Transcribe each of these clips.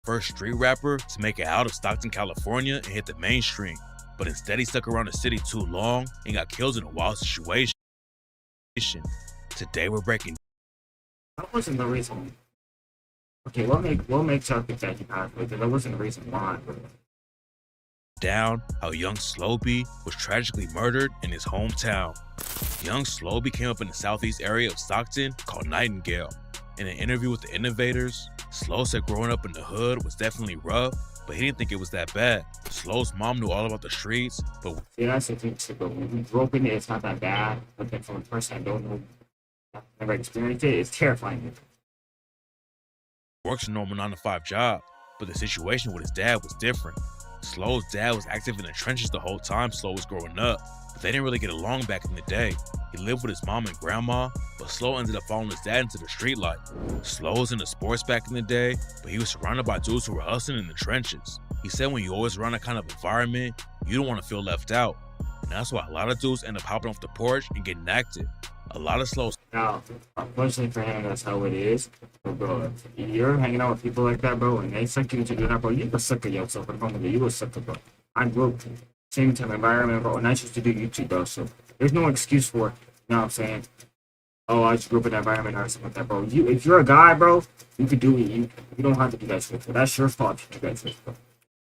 First street rapper to make it out of Stockton, California and hit the mainstream, but instead he stuck around the city too long and got killed in a wild situation. Today we're breaking That wasn't the reason. Okay, what makes y'all think that he passed away? That wasn't the reason why. down how young Slo-Be was tragically murdered in his hometown. Young Slo-Be came up in the southeast area of Stockton called Nightingale. In an interview with the Innovators, Slo said growing up in the hood was definitely rough, but he didn't think it was that bad. Slo's mom knew all about the streets, but Yeah, that's the thing too, but when you grow up in it, it's not that bad. But then from a person I don't know, never experienced it, it's terrifying. works a normal 9-to-5 job, but the situation with his dad was different. Slo's dad was active in the trenches the whole time Slo was growing up, but they didn't really get along back in the day. He lived with his mom and grandma, but Slo ended up following his dad into the street life. Slo was into sports back in the day, but he was surrounded by dudes who were hustling in the trenches. He said when you're always around that kind of environment, you don't want to feel left out. And that's why a lot of dudes end up hopping off the porch and getting active. A lot of Slo's Now, unfortunately for him, that's how it is. But bro, if you're hanging out with people like that, bro, and they suck you into doing that, bro, you a sucker yourself at home. You a sucker, bro. I grew up same type of environment, bro, and I used to do YouTube, bro. So there's no excuse for it. You know what I'm saying? Oh, I just grew up in that environment or something like that, bro. If you're a guy, bro, you could do it. You don't have to do that shit. Bro. That's your fault to do that shit, bro.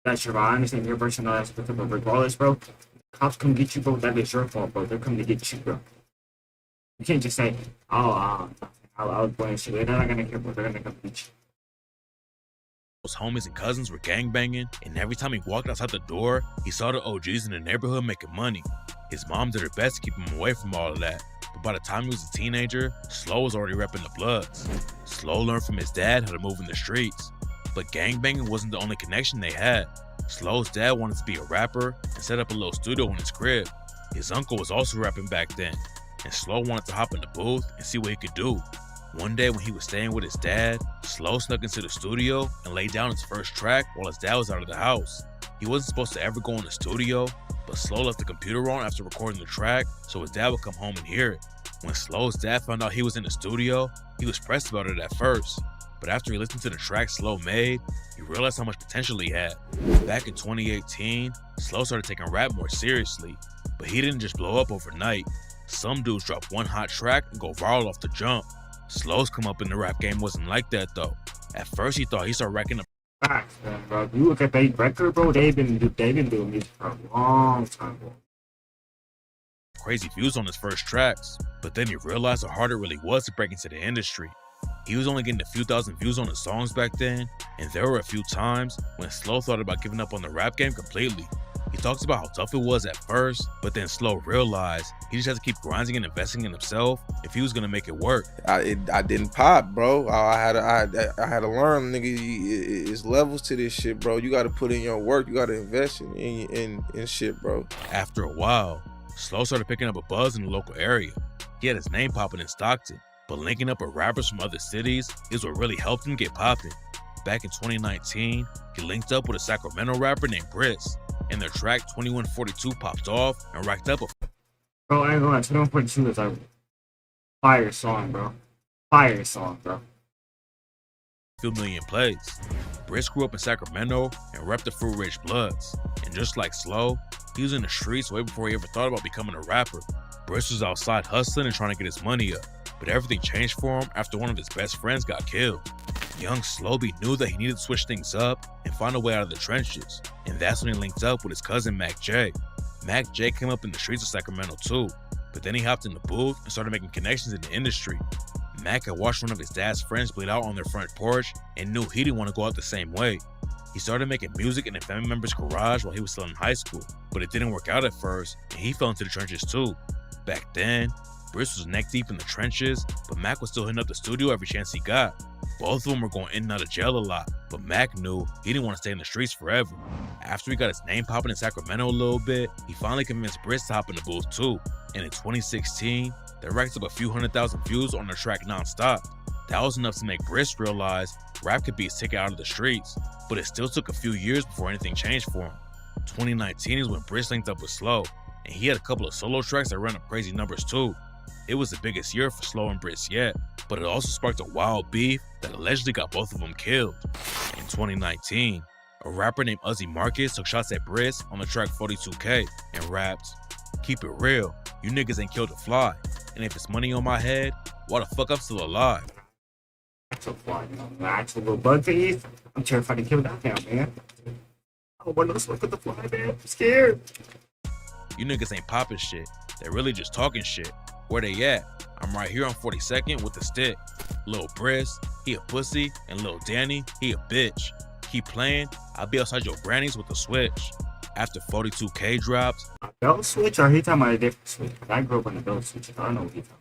That's your fault. I understand your personality, but regardless, bro, cops come get you, bro. That is your fault, bro. They're coming to get you, bro. You can't just say, oh, I was playing shit. They're not gonna care, but they're gonna come beat you. His homies and cousins were gangbanging, and every time he walked outside the door, he saw the OGs in the neighborhood making money. His mom did her best to keep him away from all of that, but by the time he was a teenager, Slo was already repping the Bloods. Slo learned from his dad how to move in the streets, but gangbanging wasn't the only connection they had. Slo's dad wanted to be a rapper and set up a little studio in his crib. His uncle was also rapping back then, and Slo wanted to hop in the booth and see what he could do. One day when he was staying with his dad, Slo snuck into the studio and laid down his first track while his dad was out of the house. He wasn't supposed to ever go in the studio, but Slo left the computer on after recording the track so his dad would come home and hear it. When Slo's dad found out he was in the studio, he was pressed about it at first, but after he listened to the track Slo made, he realized how much potential he had. Back in 2018, Slo started taking rap more seriously, but he didn't just blow up overnight. Some dudes drop one hot track and go viral off the jump. Slo's come up in the rap game wasn't like that though. At first he thought he started racking up Facts, man, bro. You look at that record, bro. They've been doing music for a long time, bro. crazy views on his first tracks, but then he realized how hard it really was to break into the industry. He was only getting a few thousand views on his songs back then, and there were a few times when Slo thought about giving up on the rap game completely. He talks about how tough it was at first, but then Slo realized he just had to keep grinding and investing in himself if he was gonna make it work. I didn't pop, bro. I had to learn, nigga. It's levels to this shit, bro. You got to put in your work. You got to invest in shit, bro. After a while, Slo started picking up a buzz in the local area. He had his name popping in Stockton, but linking up with rappers from other cities is what really helped him get popping. Back in 2019, he linked up with a Sacramento rapper named Rizz, and their track 2142 popped off and racked up a Bro, I ain't gonna lie, 2142 is a fire song, bro. Fire song, bro. few million plays. Rizz grew up in Sacramento and repped the Fruit Ridge Bloods, and just like Slo, he was in the streets way before he ever thought about becoming a rapper. Rizz was outside hustling and trying to get his money up, but everything changed for him after one of his best friends got killed. Young Slo-Be knew that he needed to switch things up and find a way out of the trenches, and that's when he linked up with his cousin Mac J. Mac J came up in the streets of Sacramento too, but then he hopped in the booth and started making connections in the industry. Mac had watched one of his dad's friends bleed out on their front porch and knew he didn't want to go out the same way. He started making music in a family member's garage while he was still in high school, but it didn't work out at first, and he fell into the trenches too. Back then, Rizz was neck deep in the trenches, but Mac was still hitting up the studio every chance he got. Both of them were going in and out of jail a lot, but Mac knew he didn't want to stay in the streets forever. After he got his name popping in Sacramento a little bit, he finally convinced Rizz to hop in the booth too. And in 2016, they racked up a few 100,000 views on their track Non-Stop. That was enough to make Rizz realize rap could be his ticket out of the streets, but it still took a few years before anything changed for him. 2019 is when Rizz linked up with Slo, and he had a couple of solo tracks that ran up crazy numbers too. It was the biggest year for Slo and Briss yet, but it also sparked a wild beef that allegedly got both of them killed. In 2019, a rapper named Uzi Marcus took shots at Briss on the track 42K and rapped, "Keep it real, you niggas ain't killed a fly, and if it's money on my head, why the fuck I'm still alive?" Actual fly, you know, the actual little bug thief. I'm terrified to kill that now, man. I don't want no smoke with the fly, man. I'm scared. You niggas ain't popping shit. They're really just talking shit. Where they at? I'm right here on 42nd with the stick. Lil Briss, he a pussy, and Lil Danny, he a bitch. Keep playing, I'll be outside your grannies with the switch. After 42K drops, A belt switch, or he talking about a different switch? I grew up on the belt switch. I don't know what he talking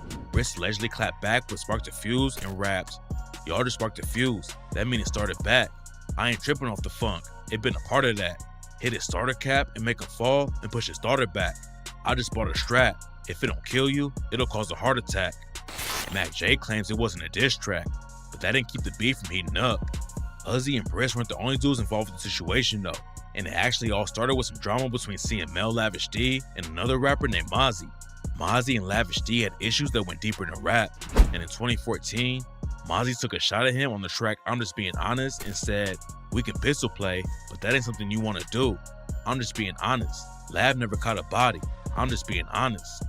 about. Briss allegedly clapped back but sparked a fuse and raps, "Y'all just sparked a fuse. That mean it started back. I ain't tripping off the funk. It been a part of that. Hit his starter cap and make him fall and push his starter back. I just bought a strap. If it don't kill you, it'll cause a heart attack." Mac J claims it wasn't a diss track, but that didn't keep the beef from heating up. Uzi and Briss weren't the only dudes involved in the situation though, and it actually all started with some drama between CML Lavish D and another rapper named Mozzie. Mozzie and Lavish D had issues that went deeper than rap, and in 2014, Mozzie took a shot at him on the track "I'm Just Being Honest" and said, "We can pistol play, but that ain't something you want to do. I'm just being honest. Lav never caught a body. I'm just being honest."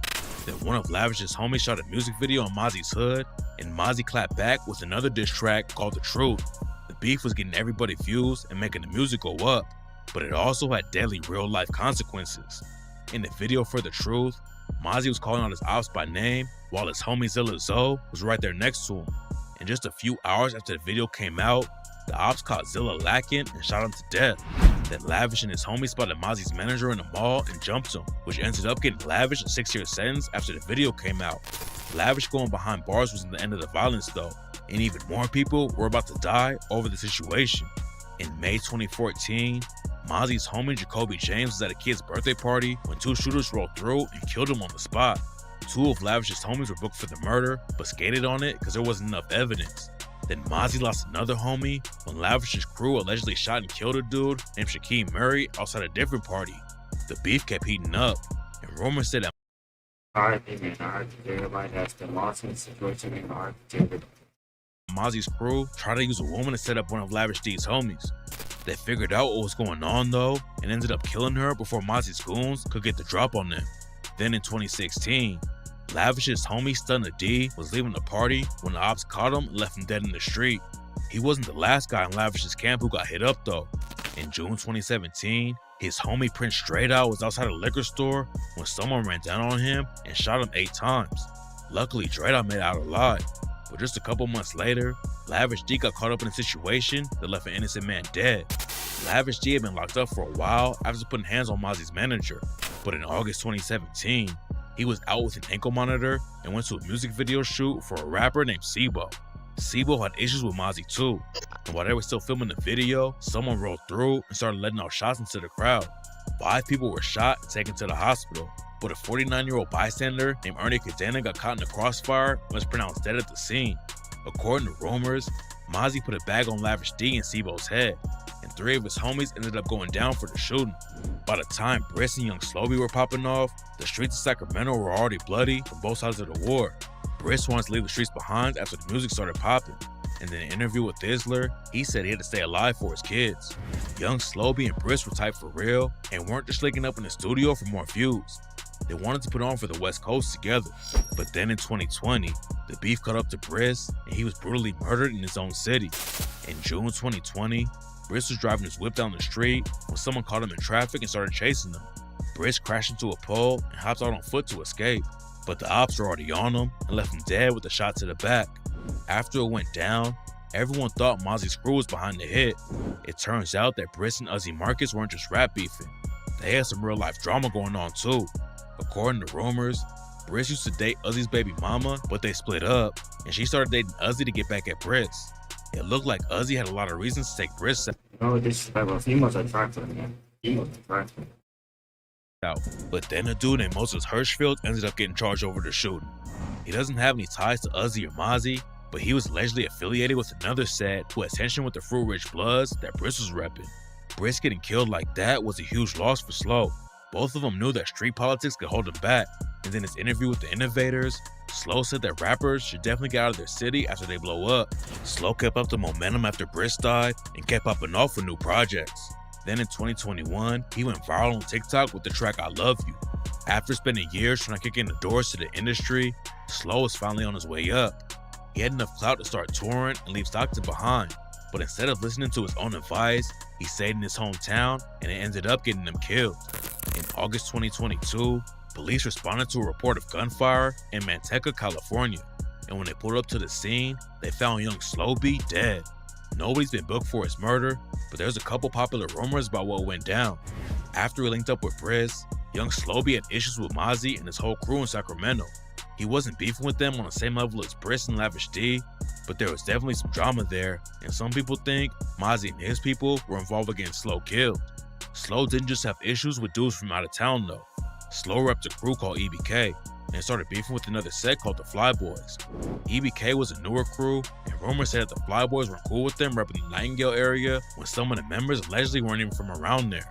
Then one of Lavish's homies shot a music video on Mozzie's hood, and Mozzie clapped back with another diss track called "The Truth." The beef was getting everybody fused and making the music go up, but it also had deadly real-life consequences. In the video for "The Truth," Mozzie was calling out his ops by name, while his homie Zilla Zoe was right there next to him. And just a few hours after the video came out, the ops caught Zilla lacking and shot him to death. Then Lavish and his homie spotted Mozzie's manager in the mall and jumped him, which ended up getting Lavish a 6-year sentence after the video came out. Lavish going behind bars wasn't the end of the violence though, and even more people were about to die over the situation. In May 2014, Mozzie's homie Jacoby James was at a kid's birthday party when two shooters rolled through and killed him on the spot. Two of Lavish's homies were booked for the murder, but skated on it because there wasn't enough evidence. Then Mozzie lost another homie when Lavish's crew allegedly shot and killed a dude named Shaquem Murray outside a different party. The beef kept heating up, and rumors said that RIP, man. RIP to everybody that's been lost in the situation, and RIP to everybody. Mozzie's crew tried to use a woman to set up one of Lavish D's homies. They figured out what was going on though, and ended up killing her before Mozzie's goons could get the drop on them. Then in 2016, Lavish's homie Stunna D was leaving the party when the ops caught him and left him dead in the street. He wasn't the last guy in Lavish's camp who got hit up though. In June 2017, his homie Prince Straight Out was outside a liquor store when someone ran down on him and shot him 8 times. Luckily, Straight Out made it out alive, but just a couple months later, Lavish D got caught up in a situation that left an innocent man dead. Lavish D had been locked up for a while after putting hands on Mozzie's manager, but in August 2017, he was out with an ankle monitor and went to a music video shoot for a rapper named Sebo. Sebo had issues with Mozzie too, and while they were still filming the video, someone rolled through and started letting out shots into the crowd. 5 people were shot and taken to the hospital, but a 49-year-old bystander named Ernie Cadena got caught in the crossfire and was pronounced dead at the scene. According to rumors, Mozzie put a bag on Lavish D and Sebo's head, and 3 of his homies ended up going down for the shooting. By the time Briss and young Slo-Be were popping off, the streets of Sacramento were already bloody from both sides of the war. Briss wanted to leave the streets behind after the music started popping, and in an interview with Thizzler, he said he had to stay alive for his kids. Young Slo-Be and Briss were tight for real and weren't just linking up in the studio for more views. They wanted to put on for the West Coast together, but then in 2020, the beef caught up to Briss and he was brutally murdered in his own city. In June 2020, Briss was driving his whip down the street when someone caught him in traffic and started chasing him. Briss crashed into a pole and hopped out on foot to escape, but the ops were already on him and left him dead with a shot to the back. After it went down, everyone thought Mozzie's crew was behind the hit. It turns out that Briss and Uzi Marcus weren't just rap beefing. They had some real life drama going on too. According to rumors, Briss used to date Uzi's baby mama, but they split up, and she started dating Uzi to get back at Briss. It looked like Uzi had a lot of reasons to take Briss No disrespect, females are attractive, man. Females are attractive. out, but then a dude named Moses Hirschfield ended up getting charged over the shooting. He doesn't have any ties to Uzi or Mozzie, but he was allegedly affiliated with another set who had tension with the Fruit Rich Bloods that Briss was repping. Briss getting killed like that was a huge loss for Slo. Both of them knew that street politics could hold him back, And in his interview with The Innovators, Slo said that rappers should definitely get out of their city after they blow up. Slo kept up the momentum after Briss died and kept popping off with new projects. Then in 2021, he went viral on TikTok with the track I Love You. After spending years trying to kick in the doors to the industry, Slo was finally on his way up. He had enough clout to start touring and leave Stockton behind, but instead of listening to his own advice, he stayed in his hometown and it ended up getting him killed. In August 2022, police responded to a report of gunfire in Manteca, California, and when they pulled up to the scene, they found young Slo-Be dead. Nobody's been booked for his murder, but there's a couple popular rumors about what went down. After he linked up with Rizz, young Slo-Be had issues with Mozzie and his whole crew in Sacramento. He wasn't beefing with them on the same level as Briss and Lavish D, but there was definitely some drama there, and some people think Mozzie and his people were involved getting Slo killed. Slo didn't just have issues with dudes from out of town though. Slo repped a crew called EBK and started beefing with another set called the Fly Boys. EBK was a newer crew, and rumors said that the Fly Boys weren't cool with them repping the Nightingale area when some of the members allegedly weren't even from around there.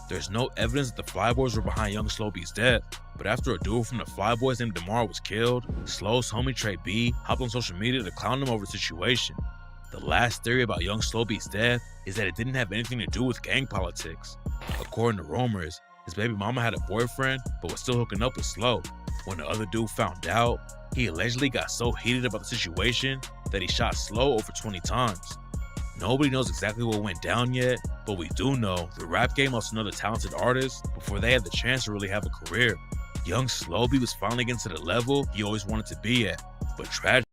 There's no evidence that the Fly Boys were behind young Slo-Be's death, but after a dude from the Fly Boys named DeMar was killed, Slo's homie Trey B hopped on social media to clown him over the situation. The last theory about young Slo-Be's death is that it didn't have anything to do with gang politics. According to rumors, his baby mama had a boyfriend but was still hooking up with Slo. When the other dude found out, he allegedly got so heated about the situation that he shot Slo over 20 times. Nobody knows exactly what went down yet, but we do know the rap game lost another talented artist before they had the chance to really have a career. Young Slo-Be was finally getting to the level he always wanted to be at, but tragedy